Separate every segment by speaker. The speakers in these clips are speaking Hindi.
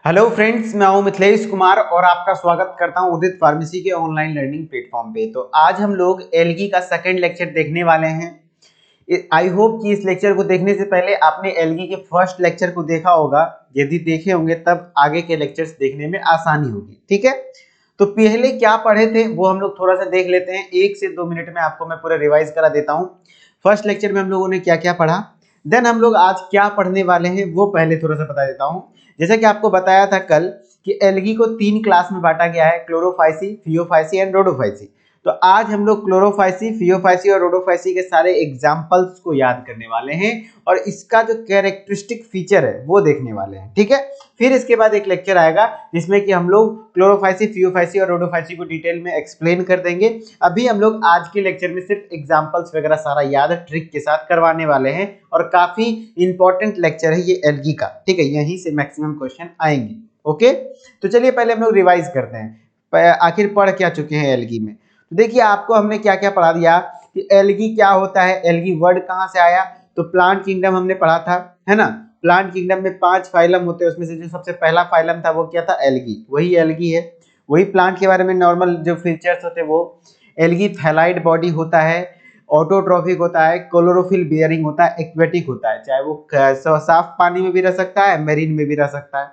Speaker 1: हेलो फ्रेंड्स, मैं हूं मिथिलेश कुमार और आपका स्वागत करता हूं उदित फार्मेसी के ऑनलाइन लर्निंग प्लेटफॉर्म पे। तो आज हम लोग एल्गी का सेकंड लेक्चर देखने वाले हैं। आई होप कि इस लेक्चर को देखने से पहले आपने एल्गी के फर्स्ट लेक्चर को देखा होगा। यदि देखे होंगे तब आगे के लेक्चर्स देखने में आसानी होगी। ठीक है, तो पहले क्या पढ़े थे वो हम लोग थोड़ा सा देख लेते हैं। 1 से 2 मिनट में आपको मैं पूरा रिवाइज करा देता हूँ। फर्स्ट लेक्चर में हम लोगों ने क्या क्या पढ़ा, देन हम लोग आज क्या पढ़ने वाले हैं वो पहले थोड़ा सा बता देता हूँ। जैसे कि आपको बताया था कल कि एल्गी को 3 क्लास में बांटा गया है, क्लोरोफाइसी, फियोफाइसी एंड रोडोफाइसी। तो आज हम लोग क्लोरोफाइसी, फियोफाइसी और रोडोफाइसी के सारे एग्जाम्पल्स को याद करने वाले हैं और इसका जो कैरेक्टरिस्टिक फीचर है वो देखने वाले हैं। ठीक है, फिर इसके बाद एक लेक्चर आएगा जिसमें कि हम लोग क्लोरोफाइसी, फियोफाइसी और रोडोफाइसी को डिटेल में एक्सप्लेन कर देंगे। अभी हम लोग आज के लेक्चर में सिर्फ एग्जाम्पल्स वगैरह सारा याद ट्रिक के साथ करवाने वाले हैं और काफी इंपॉर्टेंट लेक्चर है ये एल्गी का। ठीक है, यहीं से मैक्सिमम क्वेश्चन आएंगे। ओके, तो चलिए पहले हम लोग रिवाइज करते हैं आखिर पढ़ क्या चुके हैं एल्गी में। तो देखिए आपको हमने क्या क्या पढ़ा दिया कि एल्गी क्या होता है, एल्गी वर्ड कहाँ से आया। तो प्लांट किंगडम हमने पढ़ा था, है ना। प्लांट किंगडम में 5 फाइलम होते हैं, उसमें से जो सबसे पहला फाइलम था वो क्या था, एल्गी। वही एल्गी है। वही प्लांट के बारे में नॉर्मल जो फीचर्स होते हैं वो एल्गी थैलाइड बॉडी होता है, ऑटोट्रॉफिक होता है, क्लोरोफिल बियरिंग होता है, एक्वेटिक होता है। चाहे वो साफ पानी में भी रह सकता है, मेरीन में भी रह सकता है।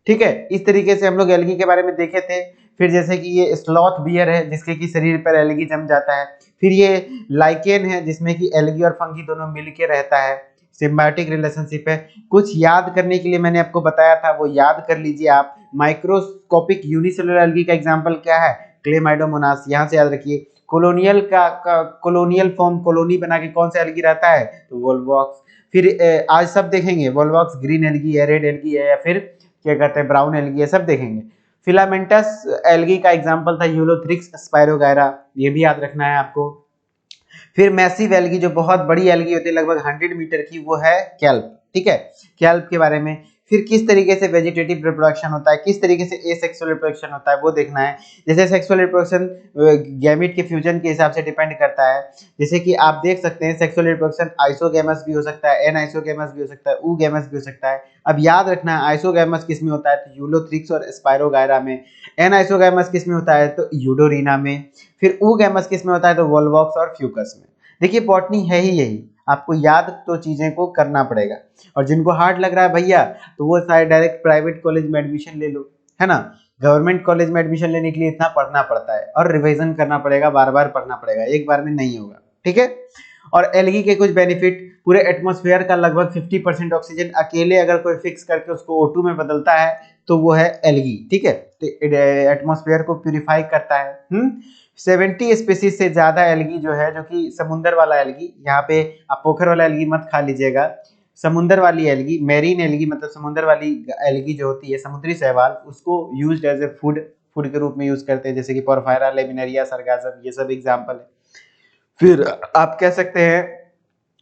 Speaker 1: ठीक है, इस तरीके से हम लोग एल्गी के बारे में देखे थे। फिर जैसे कि ये स्लॉथ बियर है जिसके कि शरीर पर एल्गी जम जाता है। फिर ये लाइकेन है जिसमें कि एल्गी और फंगी दोनों मिलके रहता है, सिम्बायोटिक रिलेशनशिप है। कुछ याद करने के लिए मैंने आपको बताया था वो याद कर लीजिए आप। माइक्रोस्कोपिक यूनिसेलुलर एल्गी का एग्जांपल क्या है, क्लेमाइडोमोनास। यहाँ से याद रखिए। कॉलोनियल कॉलोनियल फॉर्म, कॉलोनी बना के कौन सा एल्गी रहता है, तो वोल्वॉक्स। फिर आज सब देखेंगे, वोल्वॉक्स ग्रीन एल्गी है, रेड एल्गी है, या फिर क्या कहते हैं ब्राउन एल्गी है, सब देखेंगे। फिलामेंटस एल्गी का एग्जांपल था यूलोथ्रिक्स स्पायरोगायरा, ये भी याद रखना है आपको। फिर मैसिव एल्गी जो बहुत बड़ी एल्गी होती है लगभग 100 मीटर की, वो है कैल्प। ठीक है, कैल्प के बारे में। फिर किस तरीके से वेजिटेटिव रिप्रोडक्शन होता है, किस तरीके से एसेक्सुअल रिप्रोडक्शन होता है वो देखना है। जैसे सेक्सुअल रिप्रोडक्शन गैमीट के फ्यूजन के हिसाब से डिपेंड करता है। जैसे कि आप देख सकते हैं सेक्सुअल रिप्रोडक्शन आइसोगैमस भी हो सकता है, एन आइसोगैमस भी हो सकता है, ऊगैमस भी हो सकता है। अब याद रखना है आइसोगैमस किस में होता है, तो यूलोथ्रिक्स और स्पायरोगायरा में। एन आइसोगैमस किस में होता है, तो यूडोरीना में। फिर ऊगैमस किस में होता है, तो वोल्वॉक्स और फ्यूकस में। देखिए बॉटनी है ही यही, आपको याद तो चीजें को करना पड़ेगा। और जिनको हार्ड लग रहा है भैया तो वो शायद डायरेक्ट प्राइवेट कॉलेज में एडमिशन ले लो, है ना। गवर्नमेंट कॉलेज में एडमिशन लेने के लिए इतना पढ़ना पड़ता है और रिवीजन करना पड़ेगा, बार बार पढ़ना पड़ेगा, एक बार में नहीं होगा। ठीक है, और एल्गी के कुछ बेनिफिट, पूरे एटमॉस्फेयर का लगभग 50% ऑक्सीजन अकेले अगर कोई फिक्स करके उसको O2 में बदलता है तो वो है एल्गी। ठीक है, एटमॉस्फेयर को प्यूरिफाई करता है। 70 स्पीसीज से ज्यादा एल्गी जो है, जो कि समुंदर वाला एल्गी, यहाँ पे आप पोखर वाला एल्गी मत खा लीजिएगा। समुंदर वाली एल्गी, मेरीन एल्गी, मतलब समुंदर वाली एल्गी जो होती है, समुद्री शैवाल, उसको used as a food food के रूप में यूज करते हैं। जैसे कि पोरफायरा, लेमिनेरिया, सरगासम, ये सब एग्जाम्पल है। फिर आप कह सकते हैं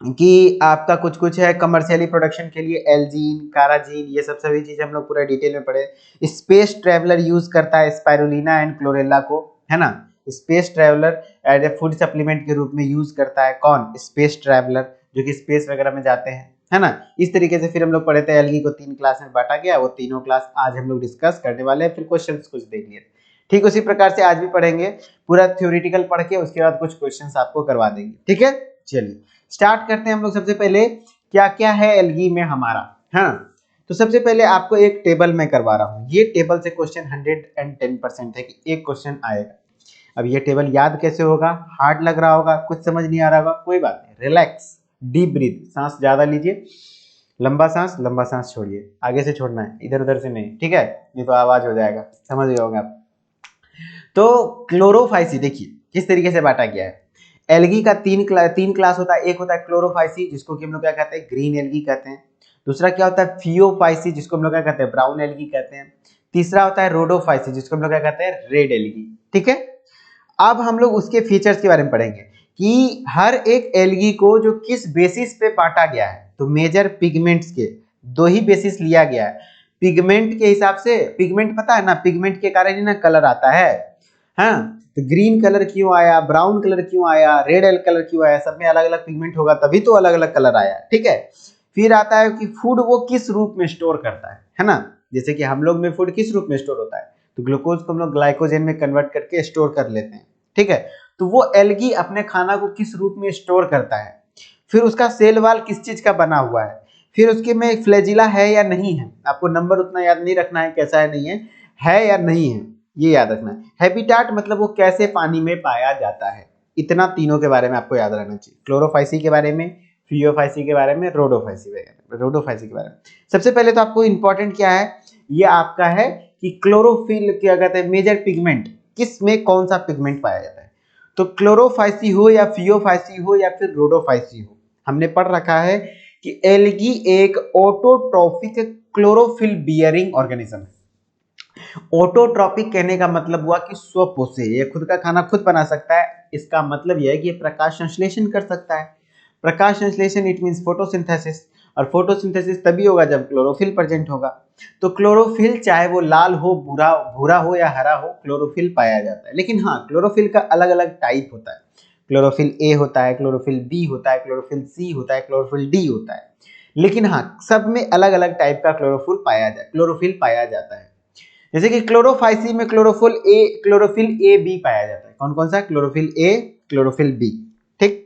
Speaker 1: कि आपका कुछ कुछ है कमर्शियली प्रोडक्शन के लिए, एल्जीन, काराजीन, ये सब सभी चीजें हम लोग पूरा डिटेल में पढ़े। स्पेस ट्रेवलर यूज करता है स्पाइरुलिना एंड क्लोरेला को, है ना। Space traveller as a food supplement के रूप में यूज करता है कौन, स्पेस ट्रेवलर, जो कि स्पेस वगैरह में जाते हैं, है ना। इस तरीके से फिर हम लोग पढ़े थे एल्गी को 3 क्लास में बांटा गया, वो तीनों क्लास आज हम लोग डिस्कस करने वाले हैं। फिर क्वेश्चंस कुछ देख लिए, ठीक उसी प्रकार से आज भी पढ़ेंगे। पूरा थ्योरेटिकल पढ़ के उसके बाद कुछ क्वेश्चंस आपको करवा देंगे। ठीक है, चलिए स्टार्ट करते हैं हम लोग। सबसे पहले क्या क्या है एल्गी में हमारा, हाँ। तो सबसे पहले आपको एक टेबल में करवा रहा हूँ। ये टेबल से क्वेश्चन 110% है कि एक क्वेश्चन आएगा। अब ये टेबल याद कैसे होगा, हार्ड लग रहा होगा, कुछ समझ नहीं आ रहा होगा, कोई बात नहीं, रिलैक्स, डीप ब्रीथ, सांस ज्यादा लीजिए, लंबा सांस छोड़िए, आगे से छोड़ना है, इधर उधर से नहीं, ठीक है, नहीं तो आवाज हो जाएगा, समझ गए होंगे आप। तो क्लोरोफाइसी देखिए किस तरीके से बांटा गया है। एल्गी का तीन क्लास होता है। एक होता है क्लोरोफाइसी जिसको कि हम लोग क्या कहते हैं, ग्रीन एल्गी कहते हैं। दूसरा क्या होता है, फियोफाइसी जिसको हम लोग क्या कहते हैं, ब्राउन एल्गी कहते हैं। तीसरा होता है रोडोफाइसी जिसको हम लोग क्या कहते हैं, रेड एल्गी। ठीक है, अब हम लोग उसके फीचर्स के बारे में पढ़ेंगे कि हर एक एल्गी को जो किस बेसिस पे बांटा गया है। तो मेजर पिगमेंट्स के 2 ही बेसिस लिया गया है। पिगमेंट के हिसाब से, पिगमेंट पता है ना, पिगमेंट के कारण ही ना कलर आता है, हाँ। तो ग्रीन कलर क्यों आया, ब्राउन कलर क्यों आया, रेड कलर क्यों आया, सब में अलग अलग पिगमेंट होगा तभी तो अलग अलग कलर आया। ठीक है, फिर आता है कि फूड वो किस रूप में स्टोर करता है ना। जैसे कि हम लोग में फूड किस रूप में स्टोर होता है, तो ग्लूकोज को हम लोग ग्लाइकोजन में कन्वर्ट करके स्टोर कर लेते हैं, ठीक है। तो वो एल्गी अपने खाना को किस रूप में स्टोर करता है, फिर उसका सेल वॉल किस चीज का बना हुआ है, फिर उसके में फ्लैजिला है या नहीं है, आपको नंबर उतना याद नहीं रखना है कैसा है नहीं है या नहीं है, ये याद रखना है। हैबिटाट मतलब वो कैसे पानी में पाया जाता है, इतना तीनों के बारे में आपको याद रहना चाहिए, क्लोरोफाइसी के बारे में, फियोफाइसी के बारे में, रोडोफाइसी के बारे में। सबसे पहले तो आपको इंपॉर्टेंट क्या है, ये आपका है कि क्लोरोफिल क्या कहते हैं, मेजर पिगमेंट, किस में कौन सा पिगमेंट पाया जाता है। तो क्लोरोफाइसी हो या फियोफाइसी हो या फिर रोडोफाइसी हो, हमने पढ़ रखा है कि एल्गी एक ऑटोट्रॉफिक क्लोरोफिल बियरिंग ऑर्गेनिज्म है। ऑटोट्रॉपिक कहने का मतलब हुआ कि स्वपोषी, ये खुद का खाना खुद बना सकता है, इसका मतलब यह है कि ये प्रकाश संश्लेषण कर सकता है। प्रकाश संश्लेषण इट मींस फोटोसिंथेसिस, और फोटोसिंथेसिस तभी होगा जब क्लोरोफिल प्रेजेंट होगा। तो क्लोरोफिल चाहे वो लाल हो, भूरा हो या हरा हो, क्लोरोफिल पाया जाता है। लेकिन हाँ, क्लोरोफिल का अलग अलग टाइप होता है, क्लोरोफिल ए होता है, क्लोरोफिल बी होता है, क्लोरोफिल सी होता है, क्लोरोफिल डी होता है। लेकिन हाँ, सब में अलग अलग टाइप का क्लोरोफिल पाया जाता है। जैसे कि क्लोरोफाइसी में क्लोरोफिल ए बी पाया जाता है। कौन कौन सा, क्लोरोफिल ए, क्लोरोफिल बी, ठीक।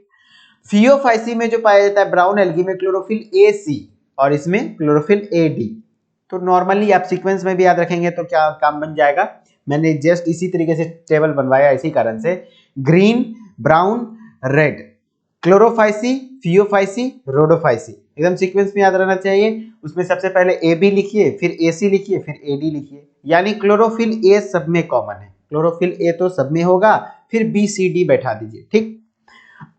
Speaker 1: फियोफाइसी में जो पाया जाता है ब्राउन एल्गी में, क्लोरोफिल ए सी, और इसमें क्लोरोफिल ए डी। तो नॉर्मली आप सीक्वेंस में भी याद रखेंगे तो क्या काम बन जाएगा, मैंने जस्ट इसी तरीके से टेबल बनवाया, इसी कारण से green, brown, red, Chlorophyceae, Phaeophyceae, Rhodophyceae, एकदम सीक्वेंस में याद रहना चाहिए। उसमें सबसे पहले ए बी लिखिए, फिर ए सी लिखिए, फिर ए डी लिखिए, यानी क्लोरोफिल ए सब में कॉमन है, क्लोरोफिल ए तो सब में होगा, फिर बी सी डी बैठा दीजिए, ठीक।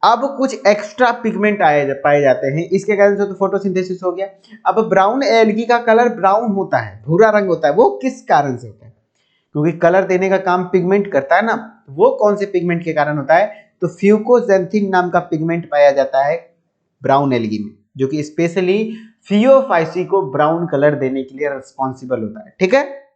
Speaker 1: अब कुछ एक्स्ट्रा पिगमेंट पाए जाते हैं, इसके कारण से तो फोटोसिंथेसिस हो गया। अब ब्राउन एल्गी का कलर ब्राउन होता है, भूरा रंग होता है, वो किस कारण से होता है, क्योंकि कलर देने का काम पिगमेंट करता है ना, वो कौन से पिगमेंट के कारण होता है, तो फ्यूकोजेंथिन नाम का पिगमेंट पाया जाता है ब्राउन एल्गी में, जो कि स्पेशली फियोफाइसी को ब्राउन कलर देने के लिए रिस्पॉन्सिबल होता है, ठीक है।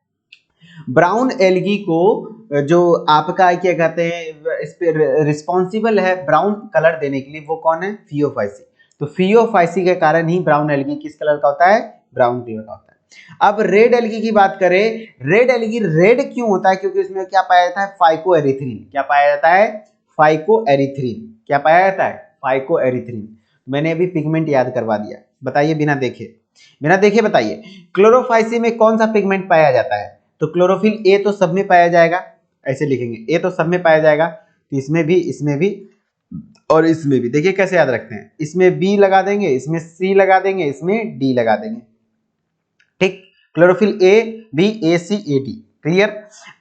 Speaker 1: ब्राउन एल्गी को जो आपका क्या कहते हैं इस पे रिस्पॉन्सिबल है ब्राउन कलर देने के लिए, वो कौन है, फियोफाइसी। तो फियोफाइसी के कारण ही ब्राउन एल्गी किस कलर का होता है, ब्राउन कलर का होता है। अब रेड एल्गी की बात करें, रेड एल्गी रेड क्यों होता है, क्योंकि उसमें क्या पाया जाता है, फाइकोएरिथ्रिन। क्या पाया जाता है, फाइकोएरिथ्रिन। क्या पाया जाता है, फाइकोएरिथ्रिन। मैंने अभी पिगमेंट याद करवा दिया, बताइए बिना देखे बताइए, क्लोरोफाइसी में कौन सा पिगमेंट पाया जाता है, तो क्लोरोफिल ए तो सब में पाया जाएगा, ऐसे लिखेंगे, ए तो सब में पाया जाएगा, तो इसमें भी और इसमें भी। देखिए कैसे याद रखते हैं, इसमें बी लगा देंगे, इसमें सी लगा देंगे, इसमें डी लगा देंगे, ठीक। Chlorophyll A B A C A D, clear.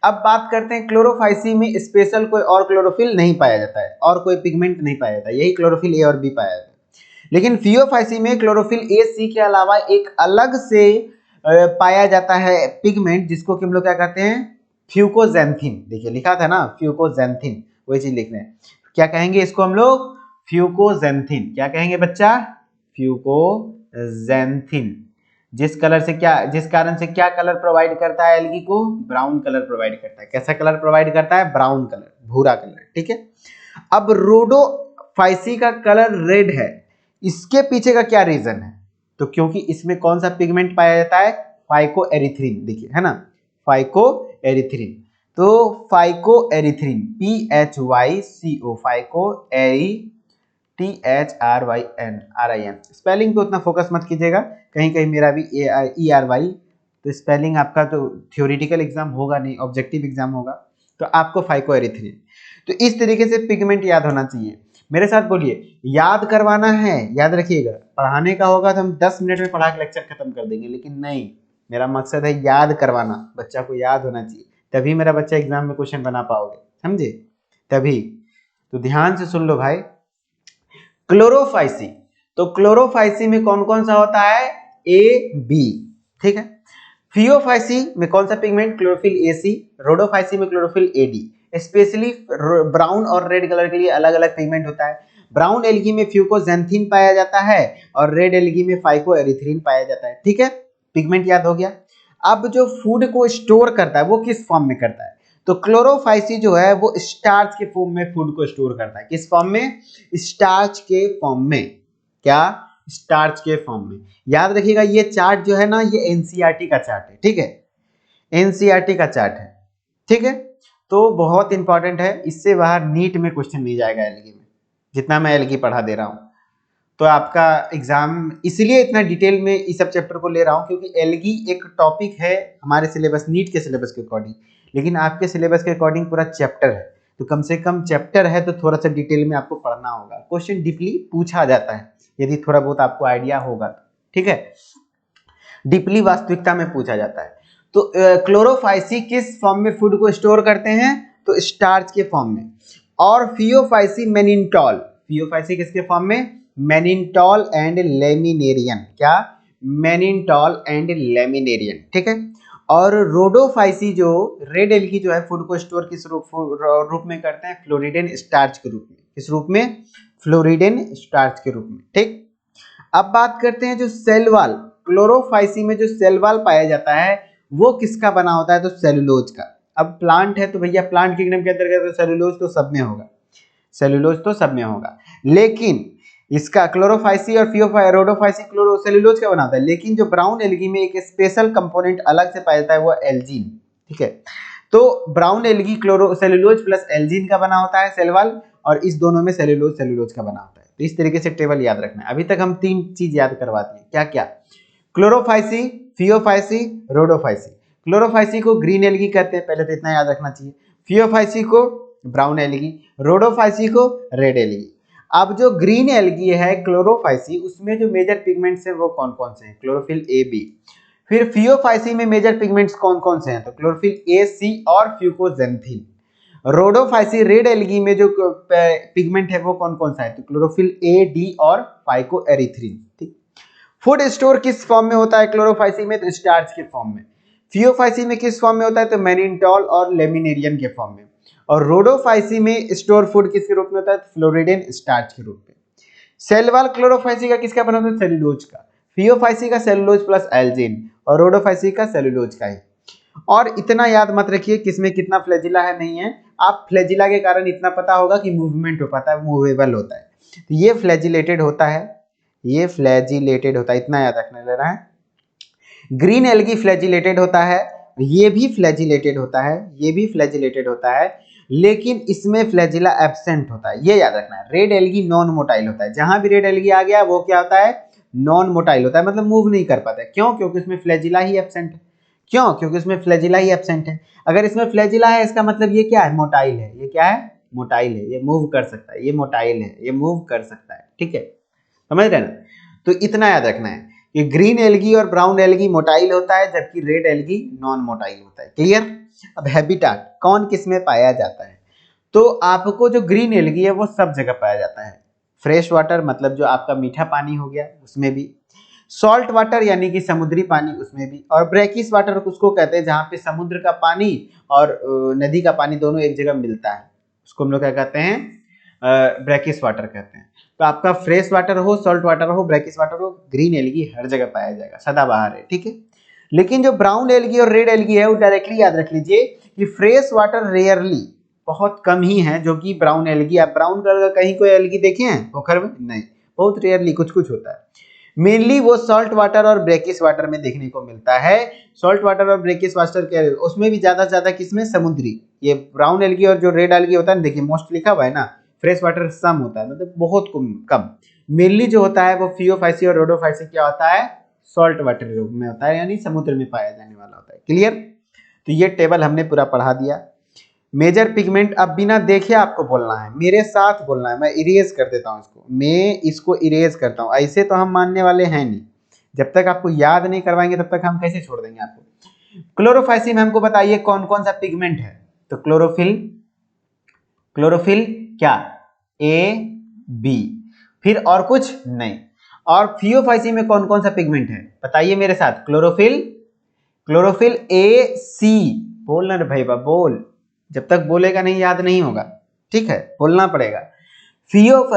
Speaker 1: अब बात करते हैं क्लोरोफाइसी में स्पेशल कोई और क्लोरोफिल नहीं पाया जाता है, और कोई पिगमेंट नहीं पाया जाता, यही क्लोरोफिल ए और बी पाया जाता है। लेकिन फियोफाइसी में क्लोरोफिल ए सी के अलावा एक अलग से पाया जाता है पिगमेंट, जिसको कि हम लोग क्या कहते हैं, फ्यूकोजेंथिन। देखिए लिखा था ना फ्यूकोजेंथिन, वही चीज लिख रहे हैं। क्या कहेंगे इसको हम लोग, फ्यूकोजेंथिन। क्या कहेंगे बच्चा, फ्यूकोजेंथिन। जिस कारण से क्या कलर प्रोवाइड करता है एल्गी को, ब्राउन कलर प्रोवाइड करता है। कैसा कलर प्रोवाइड करता है, ब्राउन कलर, भूरा कलर, ठीक है। अब रोडोफाइसी का कलर रेड है, इसके पीछे का क्या रीजन है, तो क्योंकि इसमें कौन सा पिगमेंट पाया जाता है, फाइकोएरिथ्रिन। देखिए है ना, फाइकोएरिथ्रिन। तो फाइकोएरिथ्रिन PHYCO, FAICOERYN। स्पेलिंग पे उतना फोकस मत कीजिएगा, कहीं कहीं मेरा भी ERY, तो स्पेलिंग आपका तो थ्योरेटिकल एग्जाम होगा नहीं, ऑब्जेक्टिव एग्जाम होगा, तो आपको फाइकोएरिथ्रिन। तो इस तरीके से पिगमेंट याद होना चाहिए। मेरे साथ बोलिए, याद करवाना है, याद रखिएगा, पढ़ाने का होगा तो हम 10 मिनट में पढ़ा के लेक्चर खत्म कर देंगे, लेकिन नहीं, मेरा मकसद है याद करवाना, बच्चा को याद होना चाहिए, तभी मेरा बच्चा एग्जाम में क्वेश्चन बना पाओगे, समझे, तभी। तो ध्यान से सुन लो भाई, क्लोरोफाइसी, तो क्लोरोफाइसी में कौन कौन सा होता है, ए बी, ठीक है। फियोफाइसी में कौन सा pigment, chlorophyll A C. Rhodophyceae में chlorophyll A D. Specially brown और रेड कलर के लिए अलग अलग पिगमेंट होता है। ब्राउन एल्गी में फ्यूकोजेंथिन पाया जाता है और रेड एल्गी में फाइकोएरिथ्रिन पाया जाता है, ठीक है। पिगमेंट याद हो गया। अब जो फूड को स्टोर करता है वो किस फॉर्म में करता है, तो क्लोरोफाइसी जो है वो स्टार्च के फॉर्म में फूड को स्टोर करता है। किस फॉर्म में, स्टार्च के फॉर्म में। क्या, स्टार्च के फॉर्म में। याद रखिएगा ये चार्ट जो है ना, ये एनसीईआरटी का चार्ट है, ठीक है, एनसीईआरटी का चार्ट है, ठीक है। तो बहुत इंपॉर्टेंट है, इससे बाहर नीट में क्वेश्चन नहीं जाएगा एलगी में, जितना मैं एलगी पढ़ा दे रहा हूँ। तो आपका एग्जाम इसलिए इतना डिटेल में इस सब चैप्टर को ले रहा हूँ क्योंकि एलगी एक टॉपिक है हमारे सिलेबस, नीट के सिलेबस के अकॉर्डिंग, लेकिन आपके सिलेबस के अकॉर्डिंग पूरा चैप्टर है, तो कम से कम चैप्टर है तो थोड़ा सा डिटेल में आपको पढ़ना होगा। क्वेश्चन डीपली पूछा जाता है यदि थोड़ा बहुत आपको आइडिया होगा तो, ठीक है, डीपली वास्तविकता में पूछा जाता है। तो क्लोरोफाइसी किस फॉर्म में फूड को स्टोर करते हैं, तो स्टार्च के फॉर्म में। और फियोफाइसी मेनिनटॉल, फियोफाइसी किसके फॉर्म में, मेनिनटॉल एंड लेमिनेरियन, क्या, मेनिनटॉल एंड लेमिनेरियन, ठीक है। और रोडोफाइसी जो रेड एल्गी जो है फूड को स्टोर किस रूप में करते हैं, फ्लोरिडेन स्टार्च के रूप में, किस रूप में, फ्लोरिडेन स्टार्च के रूप में, ठीक। अब बात करते हैं जो सेल वॉल, क्लोरोफाइसी में जो सेल वॉल पाया जाता है वो किसका बना होता है, तो सेलुलोज का। अब प्लांट है तो भैया प्लांट किंगडम के अंतर्गत तो सेलुलोज तो सब में होगा, सेलुलोज तो सब में होगा, लेकिन इसका क्लोरोफाइसी और रोडोफाइसी सेलुलोज का बना होता है, लेकिन जो ब्राउन एल्गी में एक स्पेशल कंपोनेंट अलग से पाया जाता है वो एल्जीन, ठीक है। तो brown algae chloro cellulose plus algin का बना होता है सेल वॉल, और इस दोनों में सेलुलोज सेलुलोज का बना होता है। तो इस तरीके से टेबल याद रखना है। अभी तक हम 3 चीज याद करवाते हैं, क्या क्या, क्लोरोफाइसी, फियोफाइसी, रोडोफाइसी। क्लोरोफाइसी को ग्रीन एल्गी कहते हैं, पहले तो इतना याद रखना चाहिए। फियोफाइसी को ब्राउन एल्गी, रोडोफाइसी को रेड एल्गी। अब जो ग्रीन एल्गी है क्लोरोफाइसी, उसमें जो मेजर पिगमेंट्स हैं वो कौन कौन से हैं, क्लोरोफिल ए बी। फिर फियोफाइसी में मेजर पिगमेंट्स कौन कौन से हैं, तो क्लोरोफिल ए सी और फ्यूकोजेंथिन। रोडोफाइसी रेड एल्गी में जो पिगमेंट है वो कौन कौन सा है, तो क्लोरोफिल ए डी और फाइकोएरिथ्रिन, ठीक। फूड स्टोर किस फॉर्म में होता है क्लोरोफाइसी में, तो स्टार्च के फॉर्म में। फियोफाइसी में किस फॉर्म में होता है, तो मेनिनटॉल और लेमिनेरियन के फॉर्म में। और रोडोफाइसी में स्टोर फूड किसके रूप में होता है, फ्लोरिडेन स्टार्च के रूप में। सेल वॉल क्लोरोफाइसी का किसका बना होता है, सेलुलोज का। फियोफाइसी का सेलुलोज प्लस एल्जीन, और रोडोफाइसी का सेलुलोज का ही। और इतना याद मत रखिए किसमें कितना फ्लैजिला है, नहीं है, आप फ्लैजिला के कारण इतना पता होगा कि मूवमेंट हो पाता है, मूवेबल होता है, तो ये फ्लैजिलेटेड होता है, ये फ्लैजिलेटेड होता है, इतना याद रखने लेना है। ग्रीन एल्गी फ्लैजिलेटेड होता है, ये भी फ्लैजिलेटेड होता है, ये भी फ्लैजिलेटेड होता है, लेकिन इसमें फ्लैजिला एब्सेंट होता है, ये याद रखना है। रेड एल्गी नॉन मोटाइल होता है, जहां भी रेड एल्गी आ गया वो क्या होता है, नॉन मोटाइल होता है, मतलब मूव नहीं कर पाता है। क्यों, क्योंकि उसमें फ्लैजिला ही एब्सेंट है। क्यों, क्योंकि उसमें फ्लैजिला ही एब्सेंट है। अगर इसमें फ्लैजिला है इसका मतलब ये क्या है, मोटाइल है, ये क्या है, मोटाइल है, ये मूव कर सकता है, ये मोटाइल है, ये मूव कर सकता है, ठीक है, समझ रहे ना। तो इतना याद रखना है कि ग्रीन एल्गी और ब्राउन एल्गी मोटाइल होता है, जबकि रेड एल्गी नॉन मोटाइल होता है, क्लियर। अब हैबिटाट कौन किस में पाया जाता है, तो आपको जो ग्रीन एल्गी है वो सब जगह पाया जाता है। फ्रेश वाटर मतलब जो आपका मीठा पानी हो गया उसमें भी, सॉल्ट वाटर यानी कि समुद्री पानी उसमें भी, और ब्रैकिस वाटर उसको कहते हैं जहाँ पे समुद्र का पानी और नदी का पानी दोनों एक जगह मिलता है, उसको हम लोग क्या कहते हैं, ब्रैकिस वाटर कहते हैं। तो आपका फ्रेश वाटर हो, सॉल्ट वाटर हो, ब्रैकिस वाटर हो, ग्रीन एल्गी हर जगह पाया जाएगा, सदाबहार है, ठीक है। लेकिन जो ब्राउन एल्गी और रेड एल्गी है वो डायरेक्टली याद रख लीजिए कि फ्रेश वाटर रेयरली, बहुत कम ही है जो कि ब्राउन एल्गी, आप ब्राउन कलर का कहीं कोई एल्गी देखे हैं पोखर में, नहीं, बहुत रेयरली कुछ कुछ होता है। मेनली वो सॉल्ट वाटर और ब्रैकिस वाटर में देखने को मिलता है। सॉल्ट वाटर और ब्रैकिस वाटर के उसमें भी ज्यादा से ज्यादा किसमें, समुद्री। ये ब्राउन एल्गी और जो रेड एल्गी होता है ना, देखिए मोस्ट लिखा हुआ है ना, फ्रेश वाटर सम होता है, मतलब बहुत कम। मेनली जो होता है वो फियोफाइसी और रोडोफाइसी क्या होता है, सॉल्ट वाटर में होता है, यानी समुद्र में पाया जाने वाला होता है, क्लियर। तो ये टेबल हमने पूरा पढ़ा दिया। मेजर पिगमेंट अब बिना देखे आपको बोलना है, मेरे साथ बोलना है, मैं इरेज कर देता हूँ इसको, मैं इसको इरेज करता हूँ, ऐसे तो हम मानने वाले हैं नहीं, जब तक आपको याद नहीं करवाएंगे तब तक हम कैसे छोड़ देंगे आपको। क्लोरोफाइसी में हमको बताइए कौन कौन सा पिगमेंट है, तो क्लोरोफिल, क्लोरोफिल क्या, ए बी, फिर और कुछ नहीं। और फियोफाइसी में कौन कौन सा पिगमेंट है बताइए मेरे साथ, क्लोरोफिल, क्लोरोफिल ए सी, बोलना रे भाई बोल, जब तक बोलेगा नहीं याद नहीं होगा, ठीक है, बोलना पड़ेगा।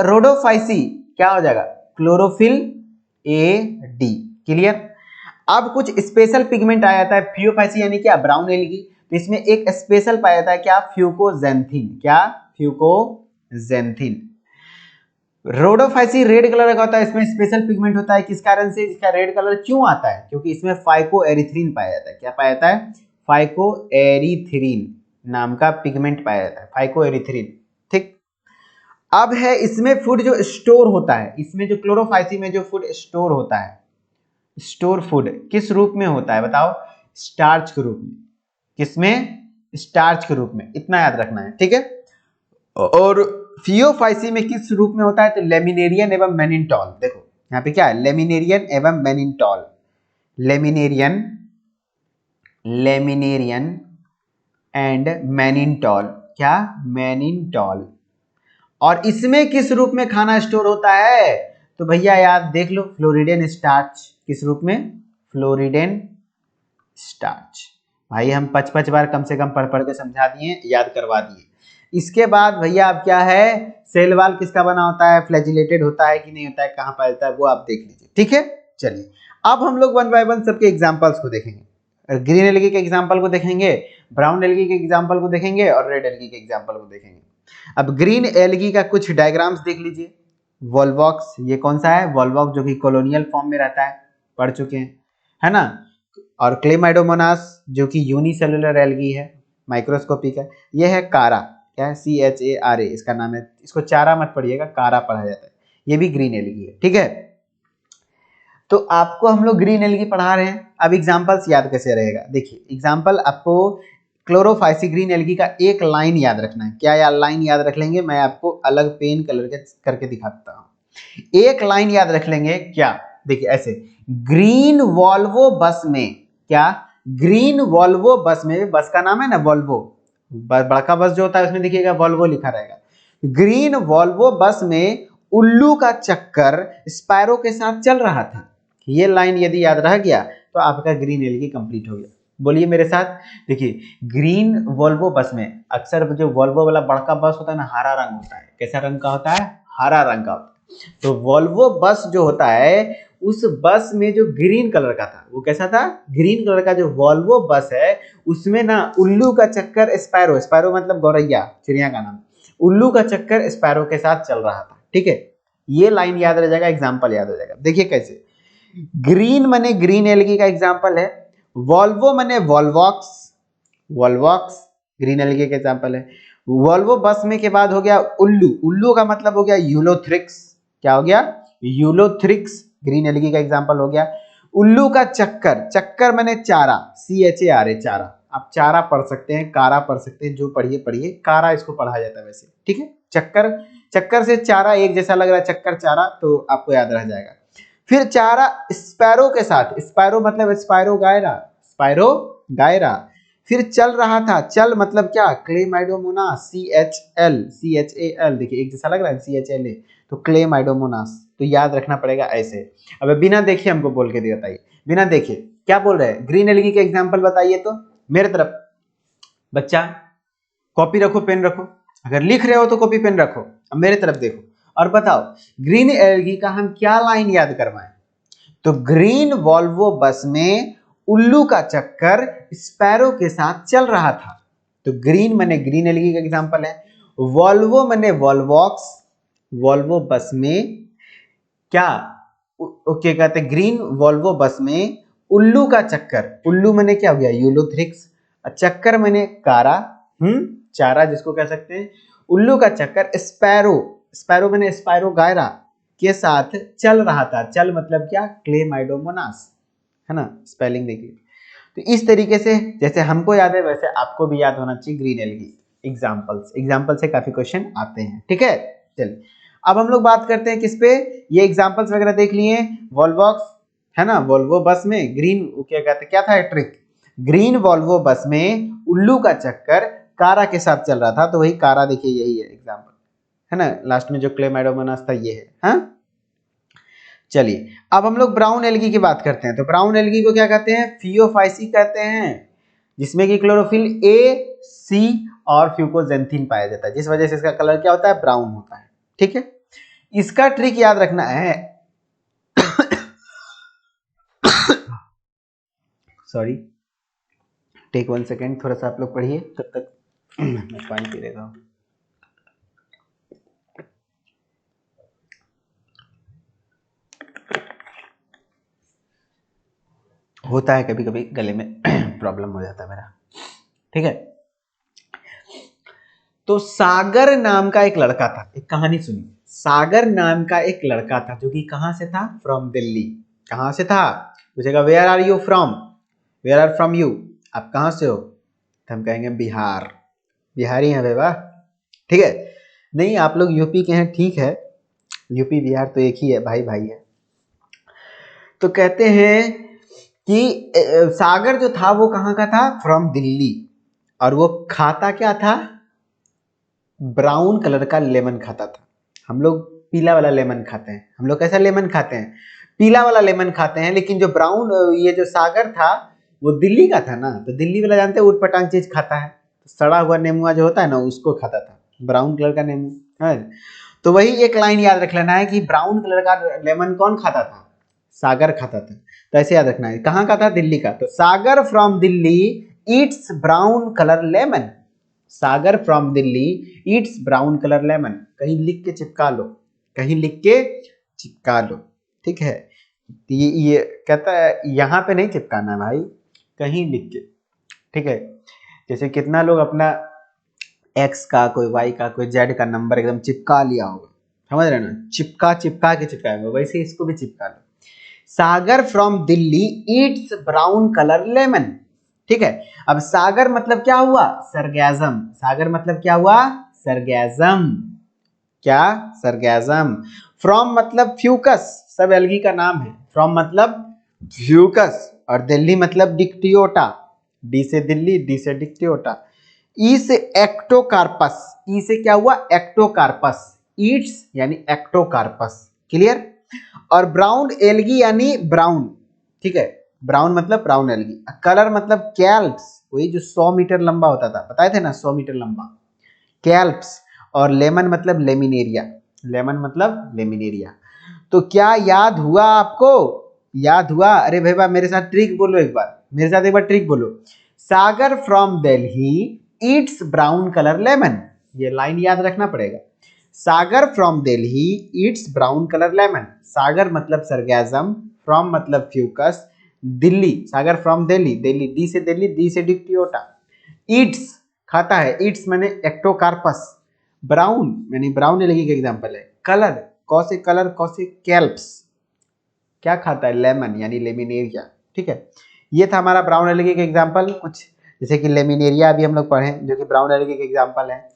Speaker 1: रोडोफाइसी क्या हो जाएगा, क्लोरोफिल ए डी, क्लियर। अब कुछ स्पेशल पिगमेंट आ जाता है फियोफाइसी यानी क्या, ब्राउन एल्गी, तो इसमें एक स्पेशल पाया जाता है क्या, फ्यूकोजेंथिन, क्या, फ्यूकोजेंथिन। रोडोफाइसी रेड कलर का होता है, इसमें स्पेशल पिगमेंट होता है। किस कारण से इसका रेड कलर क्यों आता है? क्योंकि इसमें फाइकोएरिथ्रिन पाया जाता है। क्या पाया जाता है? फाइकोएरिथ्रिन नाम का पिगमेंट पाया जाता है, फाइकोएरिथ्रिन। ठीक। अब है इसमें फूड जो स्टोर होता है, इसमें जो क्लोरोफाइसी में जो फूड स्टोर होता है, स्टोर फूड किस रूप में होता है बताओ? स्टार्च के रूप में। किसमें? स्टार्च के रूप में, इतना याद रखना है। ठीक है। और फियोफाइसी में किस रूप में होता है? तो लेमिनेरियन एवं मेनिनटॉल। देखो यहाँ पे क्या है? लेमिनेरियन एवं mannitol. Laminarin, laminarin and mannitol. क्या? मेनिनटॉल। और इसमें किस रूप में खाना स्टोर होता है? तो भैया याद देख लो, फ्लोरिडेन स्टार्च। किस रूप में? फ्लोरिडेन स्टार्च। भाई हम 5-5 बार कम से कम पढ़ पढ़ के समझा दिए, याद करवा दिए। इसके बाद भैया अब क्या है? सेल वॉल किसका बना होता है? फ्लैजिलेटेड होता है कि नहीं होता है, कहाँ पाया है, वो आप देख लीजिए। ठीक है। चलिए अब हम लोग 1 बाय 1 सबके एग्जांपल्स को देखेंगे। ग्रीन एल्गी के एग्जांपल को देखेंगे, ब्राउन एल्गी के एग्जांपल को देखेंगे और रेड एल्गी के एग्जांपल को देखेंगे। अब ग्रीन एल्गी का कुछ डायग्राम्स देख लीजिए। वॉल्वॉक्स, ये कौन सा है? वॉल्वॉक्स, जो कि कॉलोनियल फॉर्म में रहता है, पढ़ चुके हैं, है ना। और क्लेमाइडोमोनास जो कि यूनिसेलुलर एल्गी है, माइक्रोस्कोपिक है। ये है कारा। क्या है? CHARA इसका नाम है। इसको चारा मत पढ़िएगा, कारा पढ़ा जाता है। ये भी ग्रीन एल्गी है। ठीक है। तो आपको हम लोग ग्रीन एल्गी पढ़ा रहे हैं। अब एग्जांपल्स याद कैसे रहेगा? देखिए एग्जांपल आपको क्लोरोफाइसी ग्रीन एल्गी का एक लाइन याद रखना है। क्या यार लाइन याद रख लेंगे? मैं आपको अलग पेन कलर के करके दिखाता हूँ। एक लाइन याद रख लेंगे। क्या? देखिए ऐसे, ग्रीन वॉल्वो बस में। क्या? ग्रीन वॉल्वो बस में, बस का नाम है ना वॉल्वो, बड़का बस जो होता है उसमें देखिएगा वॉल्वो लिखा रहेगा। ग्रीन वॉल्वो बस में उल्लू का चक्कर स्पैरो के साथ चल रहा था। ये लाइन यदि याद रह गया तो आपका ग्रीन एल्गी कंप्लीट हो गया। बोलिए मेरे साथ। देखिए ग्रीन वॉल्वो बस में, अक्सर जो वॉल्वो वाला बड़का बस होता है ना, हरा रंग होता है। कैसा रंग का होता है? हरा रंग का होता है। तो वॉल्वो बस जो होता है, उस बस में जो ग्रीन कलर का था, वो कैसा था? ग्रीन कलर का जो वॉल्वो बस है, उसमें ना उल्लू का चक्कर स्पैरो, स्पैरो मतलब गौरैया, चिड़िया का नाम, उल्लू का चक्कर स्पैरो के साथ चल रहा था। ठीक है। ये लाइन याद रह जाएगा, एग्जाम्पल याद हो जाएगा। देखिए कैसे, ग्रीन मने ग्रीन एल्गी का एग्जाम्पल है, वॉल्वो मने वॉल्वॉक्स, वॉल्वॉक्स ग्रीन एल्गी का एग्जाम्पल है। वॉल्वो बस में के बाद हो गया उल्लू, उल्लू का मतलब हो गया यूलोथ्रिक्स। क्या हो गया? यूलोथ्रिक्स ग्रीन एल्गी का एग्जाम्पल हो गया। उल्लू का चक्कर, चक्कर मैंने चारा, CHARA चारा। आप चारा पढ़ सकते हैं, कारा पढ़ सकते हैं, जो पढ़िए पढ़िए, कारा इसको पढ़ा जाता है वैसे। ठीक है। चक्कर, चक्कर से चारा एक जैसा लग रहा है, चक्कर चारा, तो आपको याद रह जाएगा। फिर चारा स्पैरो के साथ, स्पैरो मतलब स्पाइरो गायरा, स्पाइरो गायरा। फिर चल रहा था, चल मतलब क्या? क्लेमाइडोमोनास, CHL, देखिए एक जैसा लग रहा है CHLA, तो क्लेमाइडोमोनास। तो याद रखना पड़ेगा ऐसे। अब बिना देखे हमको बोल के दे बताइए, बिना देखे क्या बोल रहे हैं? ग्रीन एल्गी के एग्जाम्पल बताइए तो मेरे तरफ। बच्चा कॉपी रखो, पेन रखो, अगर लिख रहे हो तो कॉपी पेन रखो। अब मेरे तरफ देखो और बताओ, ग्रीन एल्गी का हम क्या लाइन याद करवाएं? तो ग्रीन वॉल्वो बस में उल्लू का चक्कर स्पैरो के साथ चल रहा था। तो ग्रीन मने ग्रीन एल्गी का एग्जांपल है। वॉल्वो मने वॉल्वॉक्स, वॉल्वो बस में क्या? ओके कहते हैं ग्रीन वॉल्वो बस में उल्लू का चक्कर, उल्लू मने क्या हो गया? यूलोथ्रिक्स। चक्कर मने कारा, चारा जिसको कह सकते हैं। उल्लू का चक्कर स्पैरो, स्पैरो मने स्पाइरो गायरा के साथ चल रहा था। चल मतलब क्या? क्लेमाइडोमोनास, है ना। स्पेलिंग देखिए। तो इस तरीके से जैसे हमको याद है वैसे आपको भी याद होना चाहिए ग्रीन एल्गी। एग्जांपल्स, एग्जांपल से काफी क्वेश्चन आते हैं। ठीक है। चलिए अब हम लोग बात करते हैं किस पे? ये एग्जांपल्स वगैरह देख लिए, वॉल्वॉक्स, है ना। वॉल्वो बस में ग्रीन, क्या कहते, क्या था ट्रिक? ग्रीन वॉल्वो बस में उल्लू का चक्कर कारा के साथ चल रहा था, तो वही कारा, देखिए यही है एग्जाम्पल, है ना। लास्ट में जो क्लेमाइडोमोनास था ये है। हाँ चलिए अब हम लोग ब्राउन एल्गी की बात करते हैं। तो ब्राउन एल्गी को क्या कहते हैं? फियोफाइसी कहते हैं, जिसमें कि क्लोरोफिल A, C और फ्यूकोजेंथिन पाया जाता है, जिस वजह से इसका कलर क्या होता है? ब्राउन होता है। ठीक है। इसका ट्रिक याद रखना है। सॉरी, टेक 1 सेकेंड, थोड़ा सा आप लोग पढ़िए तब तक मैं पानी पी लेता हूँ। होता है कभी कभी गले में प्रॉब्लम हो जाता है मेरा, ठीक है। तो सागर नाम का एक लड़का था, एक कहानी सुनिए। सागर नाम का एक लड़का था जो कि कहां से था, फ्रॉम दिल्ली। कहां से था, पूछेगा where are you from, where are from you, आप कहां से हो, तो हम कहेंगे बिहार, बिहारी हैं बेवा, ठीक है। नहीं आप लोग यूपी के हैं, ठीक है, यूपी बिहार तो एक ही है, भाई भाई है। तो कहते हैं कि सागर जो था वो कहाँ का था, फ्रॉम दिल्ली, और वो खाता क्या था, ब्राउन कलर का लेमन खाता था। हम लोग पीला वाला लेमन खाते हैं, हम लोग कैसा लेमन खाते हैं, पीला वाला लेमन खाते हैं, लेकिन जो ब्राउन, ये जो सागर था वो दिल्ली का था ना, तो दिल्ली वाला जानते हैं उटपटांग चीज खाता है, तो सड़ा हुआ नेमुआ जो होता है ना उसको खाता था, ब्राउन कलर का नेमू है। तो वही एक लाइन याद रख लेना है कि ब्राउन कलर का लेमन कौन खाता था, सागर खाता था। तो ऐसे याद रखना है, कहाँ का था, दिल्ली का। तो Sagar from Delhi eats brown colour lemon, Sagar from Delhi eats brown colour lemon. कहीं लिख के चिपका लो, कहीं लिख के चिपका लो, ठीक है। ये कहता है यहाँ पे नहीं चिपकाना भाई, कहीं लिख के, ठीक है। जैसे कितना लोग अपना एक्स का, कोई वाई का, कोई जेड का नंबर एकदम चिपका लिया होगा, समझ रहे ना, चिपका चिपका के चिपकाएंगे, वैसे इसको भी चिपका लो। Sagar from Delhi eats brown colour lemon, ठीक है। अब सागर मतलब क्या हुआ, सरगैजम, सागर मतलब क्या हुआ, सरगैजम, क्या, सरगैजम। फ्रॉम मतलब फ्यूकस, सब एल्गी का नाम है, फ्रॉम मतलब फ्यूकस, और दिल्ली मतलब डिक्टियोटा, डी से दिल्ली, डी से डिक्टियोटा। ई से एक्टोकार्पस, ई से क्या हुआ, एक्टोकार्पस, ईट्स यानी एक्टोकार्पस, क्लियर। और ब्राउन एल्गी यानी ब्राउन, ठीक है, ब्राउन मतलब ब्राउन एल्गी। कलर मतलब कैल्प्स, वही जो 100 मीटर लंबा होता था, बताए थे ना 100 मीटर लंबा, कैल्प्स। और लेमन मतलब लेमिनेरिया, लेमन मतलब लेमिनेरिया। तो क्या याद हुआ आपको, याद हुआ, अरे भैया मेरे साथ ट्रिक बोलो एक बार, मेरे साथ एक बार ट्रिक बोलो। Sagar from Delhi eats brown colour lemon, ये लाइन याद रखना पड़ेगा। Sagar from Delhi eats brown colour lemon, Sagar मतलब सरगैजम, फ्रॉम मतलब fucus, Delhi, Sagar from Delhi, Delhi D से दिल्ली, डी से डिक्टियोटा, ईट्स खाता है, ईट्स मैंने एक्टोकार्पस, ब्राउन यानी ब्राउन एलगी का एग्जांपल है, कलर कौसे, कलर कौसे कैल्प्स, क्या खाता है, लेमन यानी लेमिनेरिया, ठीक है। ये था हमारा ब्राउन एलगी का एग्जांपल, कुछ जैसे कि लेमिनेरिया अभी हम लोग पढ़े जो कि ब्राउन एलगी का एग्जांपल है।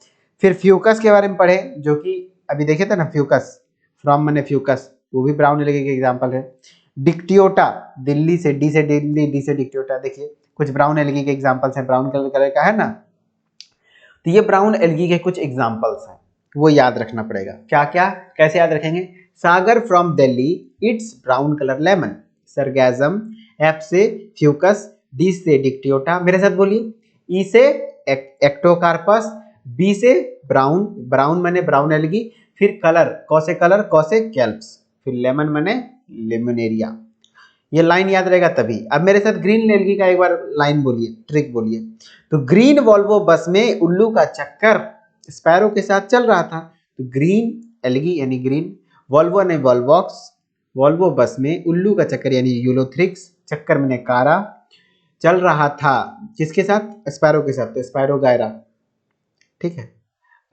Speaker 1: फिर फ्यूकस के बारे में पढ़े जो कि अभी देखे थे ना, फ्यूकस, फ्रॉम मैंने फ्यूकस, वो भी ब्राउन एलगी का एग्जांपल है। डिक्टियोटा, दिल्ली से, डी से दिल्ली, डी से डिक्टियोटा, देखिए कुछ ब्राउन एलगी के एग्जांपल्स हैं, ब्राउन कलर का है ना, तो ये ब्राउन एल्गी के कुछ एग्जांपल्स हैं, वो याद रखना पड़ेगा। क्या क्या, कैसे याद रखेंगे, Sagar from Delhi it's brown colour lemon, sargassum, F से फ्यूकस, डी से डिक्टियोटा, मेरे साथ बोलिए, ई से एक्टोकार्पस, बी से ब्राउन, ब्राउन मैंने ब्राउन एल्गी, फिर कलर कौसे, कलर कौसे कैल्प्स, फिर लेमन मैंने लेमोनेरिया। ये लाइन याद रहेगा तभी। अब मेरे साथ ग्रीन एल्गी का एक बार लाइन बोलिए, ट्रिक बोलिए। तो ग्रीन वॉल्वो बस में उल्लू का चक्कर स्पैरो के साथ चल रहा था, तो ग्रीन एल्गी यानी ग्रीन, वॉल्वो ने वॉल्वॉक्स, वॉल्वो बस में उल्लू का चक्कर यानी यूलोथ्रिक्स, चक्कर मैंने कारा, चल रहा था किसके साथ, स्पैरो के साथ, तो स्पैरो गायरा, ठीक है,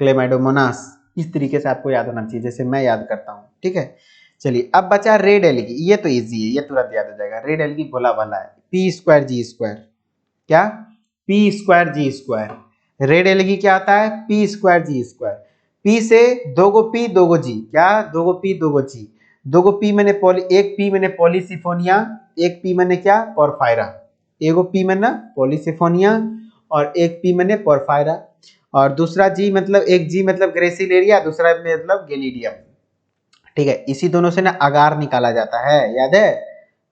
Speaker 1: क्लेमाइडोमोनास। इस तरीके से आपको याद होना चाहिए जैसे मैं याद करता हूँ, ठीक है। चलिए अब बचा रेड एल्गी, ये तो इजी है, ये तुरंत याद हो जाएगा, रेड एल्गी भोला भाला है, पी स्क्वायर जी स्क्वायर, क्या, पी स्क्वायर जी स्क्वायर, रेड एल्गी क्या आता है, पी स्क्वायर जी स्क्वायर, पी से दो गो पी दो गो जी, क्या, दो गो पी दो गो जी, दो गो पी मैंने पॉली, एक पी मैंने पॉलीसिफोनिया, एक पी मैंने क्या, पोरफायरा, एगो पी मैंने पॉलीसिफोनिया, और एक पी मैंने पोरफायरा, और दूसरा जी मतलब, एक जी मतलब ग्रेसिलेरिया, दूसरा मतलब गेलीडियम, ठीक है। इसी दोनों से ना अगार निकाला जाता है, याद है,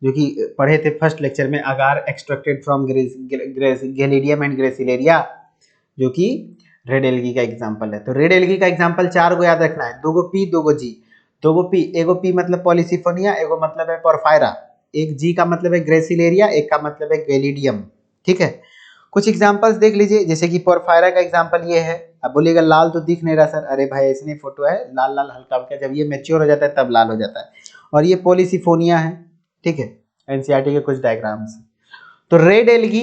Speaker 1: जो कि पढ़े थे फर्स्ट लेक्चर में, अगार एक्सट्रैक्टेड फ्रॉम गेलीडियम एंड ग्रेसिलेरिया, जो कि रेड एल्गी का एग्जांपल है। तो रेड एल्गी का एग्जांपल चार को याद रखना है, दो गो पी दो गो जी, दो गो पी, एगो पी मतलब पॉलीसिफोनिया, एगो मतलब है पोरफायरा, एक जी का मतलब है ग्रेसिलेरिया, एक का मतलब है गेलीडियम, ठीक है। कुछ एग्जांपल्स देख लीजिए, जैसे कि पोरफायरा का एग्जांपल ये है। अब बोलिएगा लाल तो दिख नहीं रहा सर, अरे भाई इसमें फोटो है लाल लाल हल्का हल्का, जब ये मैच्योर हो जाता है तब लाल हो जाता है। और ये पॉलीसिफोनिया है, ठीक है, एनसीईआरटी के कुछ डायग्राम्स। तो red algae,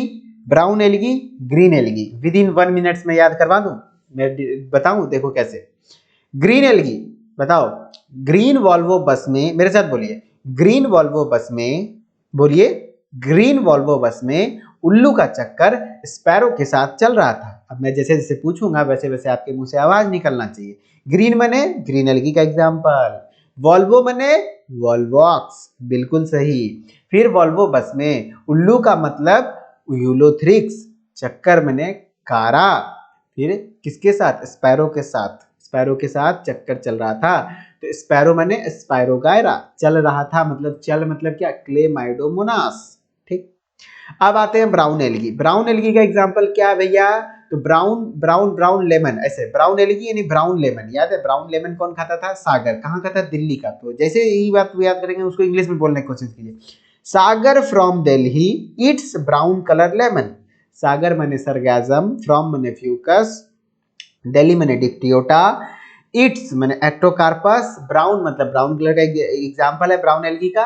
Speaker 1: brown algae, green algae, with in 1 minutes में याद करवा दूं, मैं बताऊं, देखो कैसे। ग्रीन एलगी, बताओ, ग्रीन वॉल्वो बस में, मेरे साथ बोलिए, ग्रीन वॉल्वो बस में, बोलिए, ग्रीन वॉल्वो बस में उल्लू का चक्कर स्पैरो के साथ चल रहा था। अब मैं जैसे जैसे पूछूंगा वैसे वैसे आपके मुंह से आवाज निकलना चाहिए। ग्रीन मने ग्रीन एलगी का एग्जाम्पल, वॉल्वो मने वॉल्वॉक्स, बिल्कुल सही। फिर वॉल्वो बस में उल्लू का मतलब यूलोथ्रिक्स, चक्कर मने कारा, फिर किसके साथ, स्पैरो के साथ, स्पैरो के साथ चक्कर चल रहा था, तो स्पैरो मने स्पायरोगायरा, चल रहा था मतलब चल मतलब क्या, क्लेमाइडोमोनास। ठीक, अब आते हैं ब्राउन एलगी। ब्राउन एलगी का एग्जांपल क्या है भैया, तो ब्राउन ब्राउन ब्राउन लेमन, ऐसे ब्राउन एलगी यानी ब्राउन लेमन, याद है ब्राउन लेमन कौन खाता था, सागर, कहाँ का था, दिल्ली का। तो जैसे यही बात याद करेंगे उसको इंग्लिश में बोलने की कोशिश कीजिए, Sagar from Delhi it's brown colour lemon, Sagar मने सरगाजम, फ्रॉम मने फ्यूकस, दिल्ली मने डिप्टियोटा, इट्स मने एक्टोकार्पस, ब्राउन मतलब ब्राउन कलर का एग्जांपल है ब्राउन एल्गी का,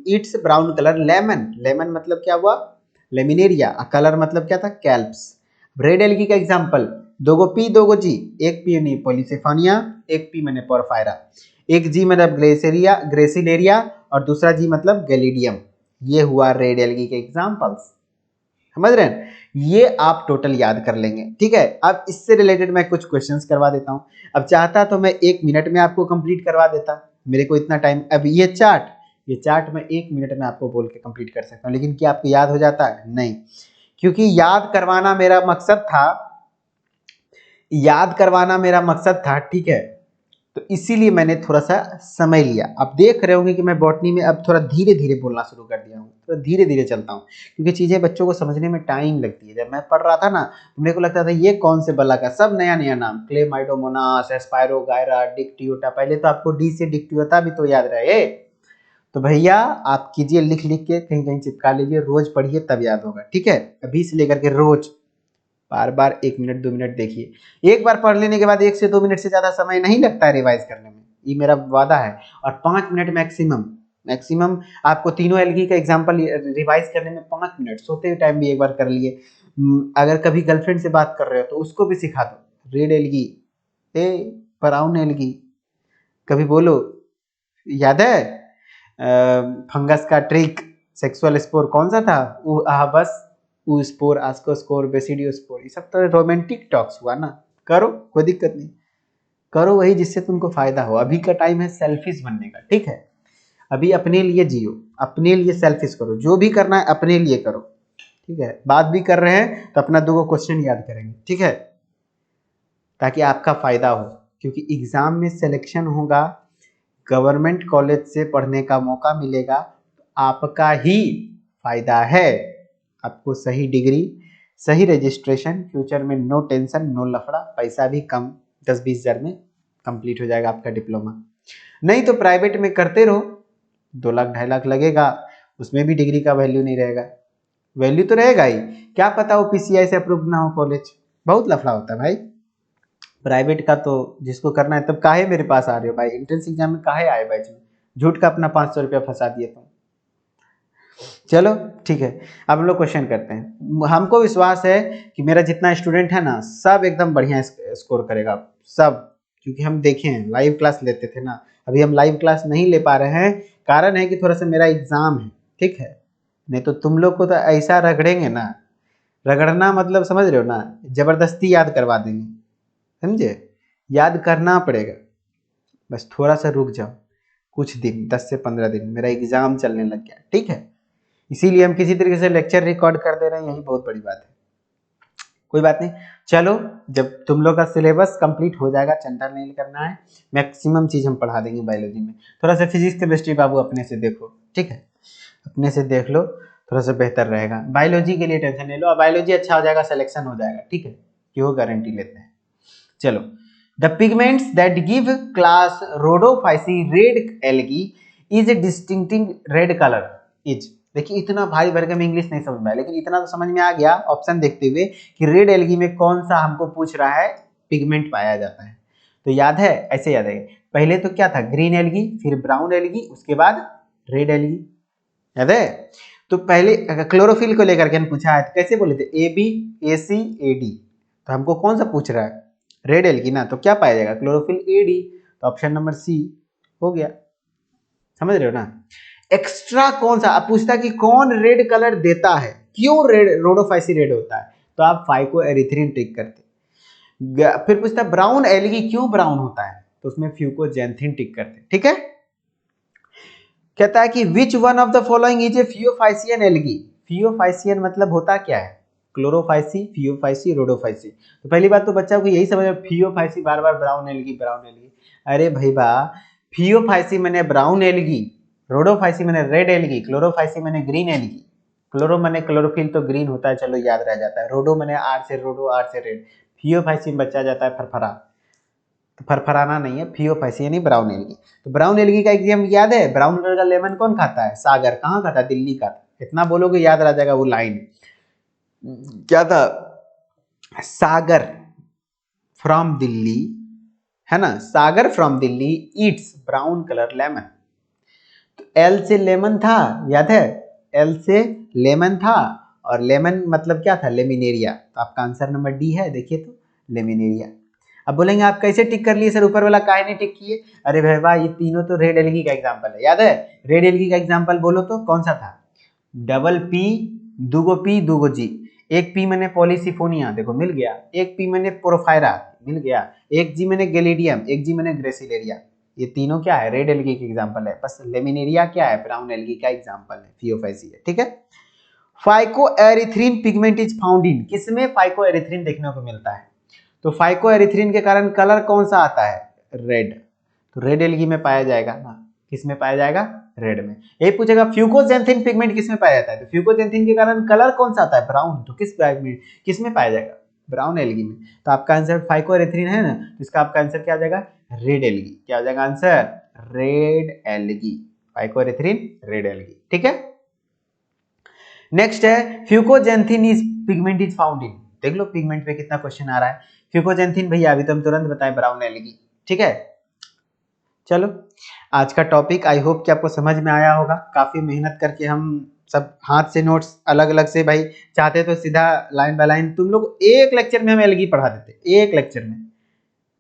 Speaker 1: it's brown colour lemon, lemon मतलब क्या हुआ, लेमिनेरिया, कलर मतलब क्या था, कैल्प्स। रेड एल्गी का एग्जांपल, दो गो पी दो गो जी, एक पी यानी पॉलीसेफोनिया, एक पी मैंने पोरफायरा, एक जी मतलब ग्रेसेरिया ग्रेसिलेरिया और दूसरा जी मतलब गैलिडियम। ये हुआ रेड एल्गी के एग्जांपल्स, समझ रहे हैं, ये आप टोटल याद कर लेंगे। ठीक है, अब इससे रिलेटेड मैं कुछ क्वेश्चंस करवा देता हूं। अब चाहता तो मैं 1 मिनट में आपको कंप्लीट करवा देता, मेरे को इतना टाइम, अब ये चार्ट मैं 1 मिनट में आपको बोल के कंप्लीट कर सकता हूं, लेकिन क्या आपको याद हो जाता है, नहीं, क्योंकि याद करवाना मेरा मकसद था, याद करवाना मेरा मकसद था, ठीक है, तो इसीलिए मैंने थोड़ा सा समय लिया। अब देख रहे होंगे कि मैं बॉटनी में अब थोड़ा धीरे धीरे बोलना शुरू कर दिया हूँ, थोड़ा धीरे धीरे चलता हूँ, क्योंकि चीज़ें बच्चों को समझने में टाइम लगती है। जब मैं पढ़ रहा था ना, तो मेरे को लगता था ये कौन से बला का, सब नया नया नाम, क्लेमाइडोमोनास, स्पायरोगायरा, डिक्टियोटा, पहले तो आपको डी से डिक्टियोटा भी तो याद रहे। तो भैया आप कीजिए, लिख लिख के कहीं कहीं चिपका लीजिए, रोज पढ़िए तब याद होगा। ठीक है, अभी से लेकर के रोज बार बार 1 मिनट 2 मिनट देखिए, एक बार पढ़ लेने के बाद 1 से 2 मिनट से ज्यादा समय नहीं लगता है रिवाइज करने में, ये मेरा वादा है। और 5 मिनट मैक्सिमम, मैक्सिमम आपको तीनों एल्गी का एग्जांपल रिवाइज करने में 5 मिनट, सोते हुए टाइम भी एक बार कर लिए। अगर कभी गर्लफ्रेंड से बात कर रहे हो तो उसको भी सिखा दो, रेड एल्गी, ए ब्राउन एल्गी, कभी बोलो, याद है फंगस का ट्रिक, सेक्सुअल स्पोर कौन सा था, बस ऊ स्पोर, आस्को स्कोर, बेसिडियो स्पोर, ये सब तो रोमांटिक टॉक्स हुआ ना, करो कोई दिक्कत नहीं, करो वही जिससे तुमको फायदा हो। अभी का टाइम है सेल्फिश बनने का, ठीक है, अभी अपने लिए जियो, अपने लिए सेल्फिश करो, जो भी करना है अपने लिए करो। ठीक है, बात भी कर रहे हैं तो अपना 2 क्वेश्चन याद करेंगे, ठीक है, ताकि आपका फायदा हो, क्योंकि एग्जाम में सिलेक्शन होगा, गवर्नमेंट कॉलेज से पढ़ने का मौका मिलेगा, तो आपका ही फायदा है, आपको सही डिग्री, सही रजिस्ट्रेशन, फ्यूचर में नो टेंशन नो लफड़ा, पैसा भी कम, 10-20 हज़ार में कंप्लीट हो जाएगा आपका डिप्लोमा। नहीं तो प्राइवेट में करते रहो, 2 लाख 2.5 लाख लगेगा, उसमें भी डिग्री का वैल्यू नहीं रहेगा, वैल्यू तो रहेगा ही, क्या पता वो पीसीआई से अप्रूव ना हो कॉलेज, बहुत लफड़ा होता है भाई प्राइवेट का। तो जिसको करना है, तब काहे मेरे पास आ रहे हो भाई, एंट्रेंस एग्जाम में काहे आए बैच में, झूठ का अपना 500 रुपया फंसा दिए तुम। चलो ठीक है, अब हम लोग क्वेश्चन करते हैं। हमको विश्वास है कि मेरा जितना स्टूडेंट है ना, सब एकदम बढ़िया स्कोर करेगा, सब, क्योंकि हम देखे हैं, लाइव क्लास लेते थे ना, अभी हम लाइव क्लास नहीं ले पा रहे हैं, कारण है कि थोड़ा सा मेरा एग्जाम है, ठीक है, नहीं तो तुम लोग को तो ऐसा रगड़ेंगे ना, रगड़ना मतलब समझ रहे हो ना, जबरदस्ती याद करवा देंगे, समझे, याद करना पड़ेगा, बस थोड़ा सा रुक जाओ, कुछ दिन, 10 से 15 दिन, मेरा एग्जाम चलने लग गया, ठीक है, इसीलिए हम किसी तरीके से लेक्चर रिकॉर्ड कर दे रहे हैं, यही बहुत बड़ी बात है। कोई बात नहीं, चलो जब तुम लोग का सिलेबस कंप्लीट हो जाएगा, चिंता नहीं करना है, मैक्सिमम चीज हम पढ़ा देंगे बायोलॉजी में। थोड़ा सा फिजिक्स केमिस्ट्री बाबू अपने से देखो, ठीक है, अपने से देख लो, थोड़ा सा बेहतर रहेगा, बायोलॉजी के लिए टेंशन ले लो, और बायोलॉजी अच्छा हो जाएगा, सिलेक्शन हो जाएगा, ठीक है, कि वो गारंटी लेते हैं। चलो, the pigments that give class rhodophyceae red algae is a distincting red colour is, देखिए इतना भारी भरकम में इंग्लिश नहीं समझ में आया, लेकिन इतना तो समझ में आ गया ऑप्शन देखते हुए कि रेड एल्गी में कौन सा हमको पूछ रहा है पिगमेंट पाया जाता है। तो याद है, ऐसे याद है, पहले तो क्या था, ग्रीन एल्गी, फिर ब्राउन एल्गी, उसके बाद रेड एल्गी, याद है। तो पहले क्लोरोफिल को लेकर के हमने पूछा है, कैसे बोले थे, ए B A C A D, तो हमको कौन सा पूछ रहा है, रेड एल्गी ना, तो क्या पाया जाएगा, क्लोरोफिल ए डी, तो ऑप्शन नंबर सी हो गया। समझ रहे हो ना। एक्स्ट्रा कौन सा, आप पूछता कि कौन रेड कलर देता है, क्यों रेड रोडोफाइसी रेड होता है, तो आप फाइकोएरिथ्रिन टिक करते। फिर पूछता ब्राउन एल्गी क्यों ब्राउन होता है, तो उसमें फ्यूकोजेंथिन टिक करते। ठीक है। कहता है कि which one of the following is a phaeophycean algae. Phaeophycean मतलब होता क्या है, क्लोरोफाइसी, फियोफाइसी, रोडोफाइसी। तो पहली बात तो बच्चा को यही समझ, फियोफाइसी बार बार ब्राउन एल्गी ब्राउन एल्गी, अरे भाई बा, फियोफाइसी मैंने ब्राउन एल्गी, रोडोफाइसी मैंने रेड एल्गी, क्लोरोफाइसी मैंने ग्रीन एल्गी। क्लोरो मैंने क्लोरोफिल तो ग्रीन होता है, चलो याद रह जाता है। रोडो मैंने आर से रोडो, आर से रेड। फियोफाइसी में बच्चा जाता है फरफरा, तो फरफराना नहीं है, फियोफाइसी यानी ब्राउन एल्गी। तो ब्राउन एल्गी का एग्जाम याद है, ब्राउन कलर का लेमन कौन खाता है, सागर। कहाँ खाता है, दिल्ली का। इतना बोलोगे याद रह जाएगा वो लाइन, क्या था, सागर फ्रॉम दिल्ली, है ना, Sagar from Delhi eats brown colour lemon. तो एल से लेमन था, याद है, एल से लेमन था, और लेमन मतलब क्या था, लेमिनेरिया। तो आपका आंसर नंबर डी है, देखिए तो लेमिनेरिया। अब बोलेंगे आप कैसे टिक कर लिए सर, ऊपर वाला काहे नहीं टिक किए, अरे भाई ये तीनों तो रेड एल्गी का एग्जांपल है, याद है। रेड एल्गी का एग्जांपल बोलो तो कौन सा था, डबल पी, दूगो पी दूगो जी। एक पी मैंने पॉलीसिफोनिया, देखो मिल गया। एक पी मैंने पोरोफायरा, मिल गया। एक जी मैंने गैलिडियम, एक जी मैंने ग्रेसिलेरिया। ये तीनों क्या है, रेड एल्गी के एग्जांपल है। बस लेमिनेरिया क्या है, ब्राउन एल्गी का एग्जांपल है, फियोफाइसी है। ठीक है। फाइकोएरिथ्रिन पिगमेंट इज फाउंड इन, किसमें फाइकोएरिथ्रिन देखने को मिलता है, तो फाइकोएरिथ्रिन के कारण कलर कौन सा आता है, रेड। तो रेड एल्गी में पाया जाएगा ना, किस में पाया जाएगा, रेड में। यही पूछेगा फ्यूकोजेंथिन पिगमेंट किस में पाया जाता है, तो फ्यूकोजेंथिन के कारण कलर कौन सा आता है, ब्राउन। तो किस में पाया जाएगा, ब्राउन एल्गी में। तो आपका आंसर फाइकोएरिथ्रिन है ना, तो इसका आपका आंसर क्या हो जाएगा, रेड एल्गी। क्या हो जाएगा answer, red algae. Phycoerythrin red algae. ठीक है। नेक्स्ट है fucoxanthin is pigment is found in, देख लो पिगमेंट पे कितना क्वेश्चन आ रहा है। फ्यूकोजेंथिन भैया अभी तो हम तुरंत बताएं, ब्राउन एल्गी। ठीक है। चलो आज का टॉपिक आई होप कि आपको समझ में आया होगा। काफी मेहनत करके हम सब हाथ से नोट्स अलग अलग से, भाई चाहते तो सीधा लाइन बाय लाइन तुम लोग एक लेक्चर में हम एल्गी पढ़ा देते, एक लेक्चर में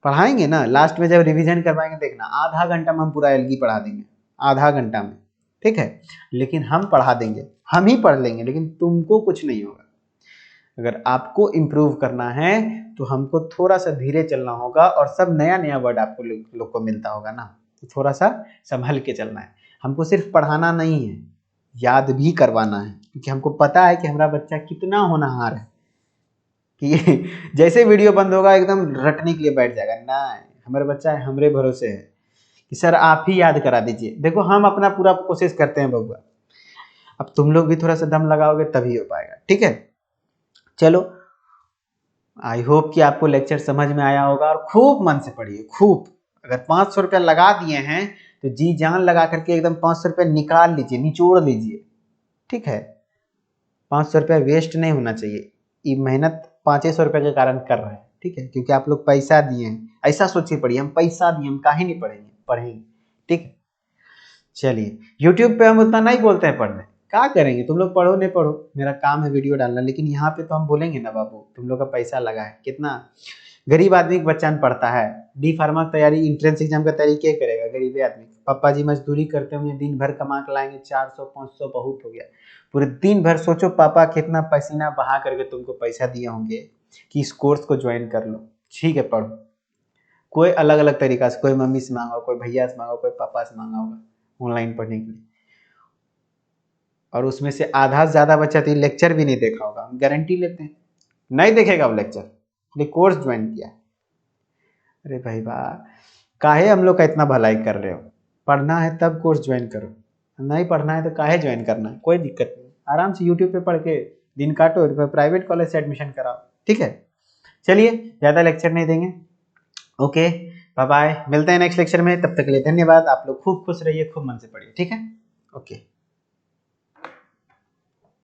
Speaker 1: पढ़ाएंगे ना, लास्ट में जब रिवीजन करवाएंगे देखना, आधा घंटा में हम पूरा एल्गी पढ़ा देंगे, आधा घंटा में। ठीक है। लेकिन हम पढ़ा देंगे, हम ही पढ़ लेंगे, लेकिन तुमको कुछ नहीं होगा। अगर आपको इम्प्रूव करना है तो हमको थोड़ा सा धीरे चलना होगा, और सब नया नया वर्ड आपको लोग को मिलता होगा ना, तो थोड़ा सा संभल के चलना है। हमको सिर्फ पढ़ाना नहीं है, याद भी करवाना है, क्योंकि हमको पता है कि हमारा बच्चा कितना होनहार है, कि जैसे वीडियो बंद होगा एकदम रटने के लिए बैठ जाएगा। ना, हमारे बच्चा है, हमरे भरोसे है कि सर आप ही याद करा दीजिए। देखो हम अपना पूरा कोशिश करते हैं बबुआ, अब तुम लोग भी थोड़ा सा दम लगाओगे तभी हो पाएगा। ठीक है। चलो आई होप कि आपको लेक्चर समझ में आया होगा, और खूब मन से पढ़िए, खूब। अगर 500 रुपया लगा दिए हैं तो जी जान लगा करके एकदम 500 रुपया निकाल लीजिए, निचोड़ लीजिए। ठीक है। 500 रुपया वेस्ट नहीं होना चाहिए, ये मेहनत 500 रुपये के कारण कर रहे हैं। ठीक है, क्योंकि आप लोग पैसा दिए हैं, ऐसा सोचिए पढ़िए, हम पैसा दिए, हम काहे नहीं पढ़ेंगे, पढ़ेंगे। ठीक है। चलिए, यूट्यूब पे हम उतना नहीं बोलते हैं पढ़ने, क्या करेंगे, तुम लोग पढ़ो नहीं पढ़ो, मेरा काम है वीडियो डालना, लेकिन यहाँ पे तो हम बोलेंगे ना बाबू, तुम लोग का पैसा लगा है कितना। गरीब आदमी का बच्चा पढ़ता है, डी फार्मा की तैयारी, इंट्रेंस एग्जाम का तैयारी क्या करेगा, गरीब आदमी। पापा जी मजदूरी करते होंगे, दिन भर कमा के लाएंगे, 400-500 बहुत हो गया, पूरे दिन भर सोचो पापा कितना पसीना बहा करके तुमको पैसा दिए होंगे कि इस कोर्स को ज्वाइन कर लो। ठीक है, पढ़ो। कोई अलग अलग तरीका से, कोई मम्मी से मांगा, कोई भैया से मांगा, कोई पापा से मांगा होगा ऑनलाइन पढ़ने के लिए, और उसमें से आधा से ज्यादा बच्चा तो लेक्चर भी नहीं देखा होगा, हम गारंटी लेते हैं नहीं देखेगा वो लेक्चर, ये कोर्स ज्वाइन किया। अरे भाई वाह, काहे हम लोग का इतना भलाई कर रहे हो, पढ़ना है तब कोर्स ज्वाइन करो, नहीं पढ़ना है तो काहे ज्वाइन करना है, कोई दिक्कत नहीं, आराम से यूट्यूब पे पढ़ के दिन काटो, प्राइवेट कॉलेज से एडमिशन कराओ। ठीक है। चलिए ज़्यादा लेक्चर नहीं देंगे, ओके बाय बाय, मिलते हैं नेक्स्ट लेक्चर में, तब तक के लिए धन्यवाद। आप लोग खूब खुश रहिए, खूब मन से पढ़िए। ठीक है, ओके।